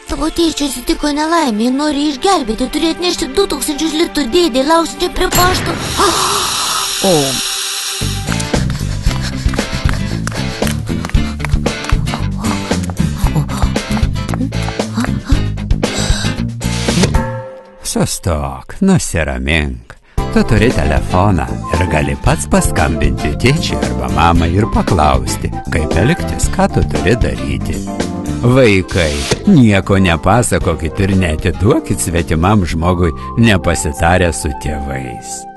Tavo tėčio atsitiko nelaimė, nori išgelbėti, turi atnešti 2000 litų dėdė, lauksinti prie pašto. Sustok, nusiramink. Tu turi telefoną ir gali pats paskambinti tėčiui arba mamai ir paklausti, kaip elgtis, ką tu turi daryti. Vaikai, nieko nepasakokit ir neatiduokit svetimam žmogui nepasitarę su tėvais.